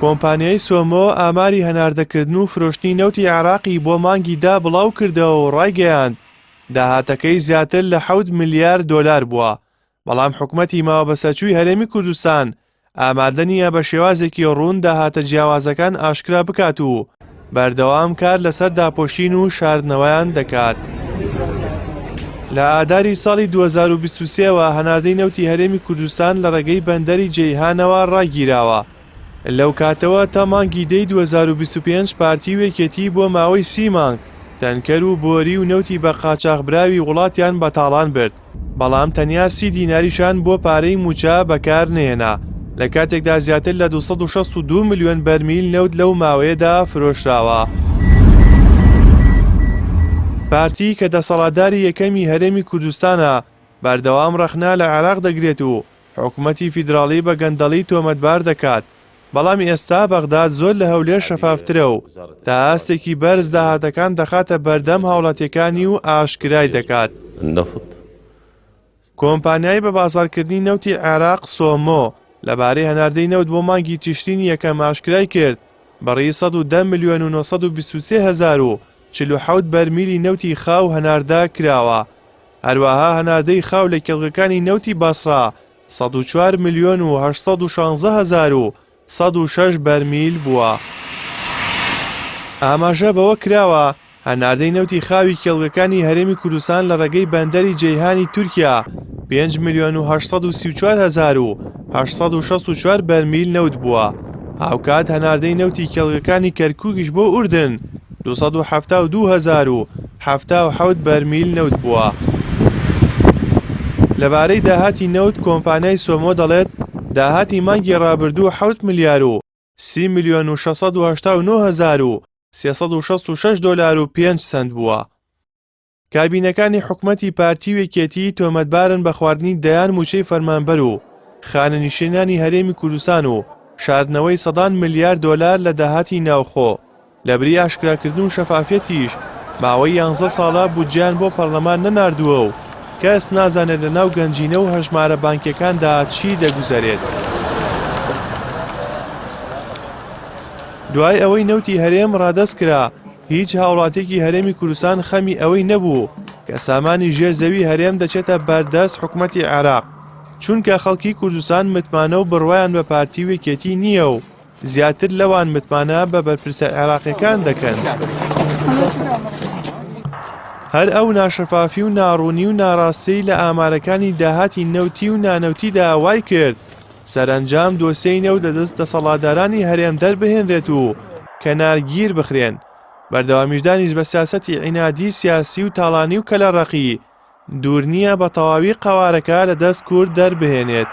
کۆمپانیای سۆمۆ ئاماری هەناردەکردن و فرۆشتنی نەوتی عێراقی بۆ مانگی دا بڵاو کردەوە و ڕایگەیاند داهاتەکەی زیاتر لە 7 ملیار دۆلار بووە. بەڵام حکومەتی ماوە بەسەرچووی هەرێمی کوردستان ئامادە نییە بە شێوازێکی ڕوون داهاتە جیاوازەکان ئاشکرا بکات و بەردەوام کار لەسەر داپۆشین و شاردنەوەیان دەکات. لە ئاداری ساڵی 2023ەوە هەناردەی نەوتی هەرێمی کوردستان لە ڕێگەی بەندەری جەیهانەوە ڕاگیراوە. لەو کاتەوە تا مانگی دەی 2025 پارتی وێکێتی بۆ ماوەی 30 مانگ تەنکەر و بۆری و نەوتی بە قاچاغبراوی وڵاتیان بەتاڵان برد، بەڵام تەنیا 30 دیناریشان بۆ پارەی موچە بەکار نێنا، لە کاتێکدا زیاتر لە 262 ملیۆن بەرمیل نەوت لەو ماوەیەدا فرۆشراوە. پارتی کە دەسەڵاتداری یەکەمی هەرێمی کوردستانە بەردەوام ڕەخنا لە عێراق دەگرێت و حکوومەتی فیدراڵی بە گەندەڵی تۆمەتبار دەکات، بەڵام ئێستا بەغداد زۆر لە هەولێر شەفافترە و تا ئاستێکی بەرز داهاتەکان دەخاتە بەردەم هاوڵاتیەکانی و ئاشکرای دەکات. کۆمپانیای بە بازاڕکردنی نەوتی عێراق سۆمۆ لەبارەی هەناردەی نەوت بۆ مانگی تیشتینی یەکەم ئاشکرای کرد بەڕێی 110 ملیۆن و 923 هەزار و 47 بەرمیلی نەوتی خاو هەناردە کراوە. هەروەها هەناردەی خاو لە کێڵگەکانی نەوتی بەسڕا 104 ملیۆن و 816 هەزار و 106 بەرمیل بووە. ئاماژە بەوە کراوە هەناردەی نەوتی خاوی کێڵگەکانی هەرێمی کوردستان لە ڕێگەی بەندەری جەیهانی تورکیا 5 ملیۆن و 834 هەزار و 864 بەرمیل نەوت بووە. هاوکات هەناردەی نەوتی کێڵگەکانی کەرکووکیش بۆ ئوردن 272 هەزار و 77 بەرمیل نەوت بووە. لەبارەی داهاتی نەوت کۆمپانیای سۆمۆ دەڵێت داهاتی مانگی ڕابردوو 7 ملیار و 30 ملیۆن و 689 هەزار و 366 دۆلار و 5 سنت بووە. کابینەکانی حکومەتی پارتی وێکێتی تۆمەتبارن بە خواردنی دەیان موچەی فەرمانبەر و خانەنشینانی هەرێمی کوردستان و شاردنەوەی سەدان ملیار دۆلار لە داهاتی ناوخۆ. لەبری ئاشکراکردن و شەفافیەتیش ماوەی 11 ساڵە بودجیان بۆ پەرلەمان نەناردووە و کەس نازانێت لە ناو گەنجینە و هەژمارە بانکیەکاندا چی دەگوزارێت. دوای ئەوەی نەوتی هەرێم ڕادەست کرا، هیچ هاوڵاتێکی هەرێمی کوردستان خەمی ئەوەی نەبوو کە سامانی ژێرزەوی هەرێم دەچێتە بەردەست حکومەتی عێراق، چونکە خەڵکی کوردستان متمانە و بڕوایان بە پارتی وێکێتی نییە و زیاتر لەوان متمانە بە بەرپرسە عێراقیەکان دەکەن. هەر ئەو ناشەفافی و ناڕوونی و ناڕاستی لە ئامارەکانی داهاتی نەوتی و نانەوتیدا وای کرد سەرنجام دۆسیەی نەوت لەدەست دەسەڵاتدارانی هەرێم دەربهێنرێت و کەنارگیر بخرێن. بەردەوامیشدانیش بە سیاسەتی عینادی سیاسی و تاڵانی و کەلەڕەقی دوور نییە بە تەواوی قەوارەکە لەدەست کورد دەربهێنێت.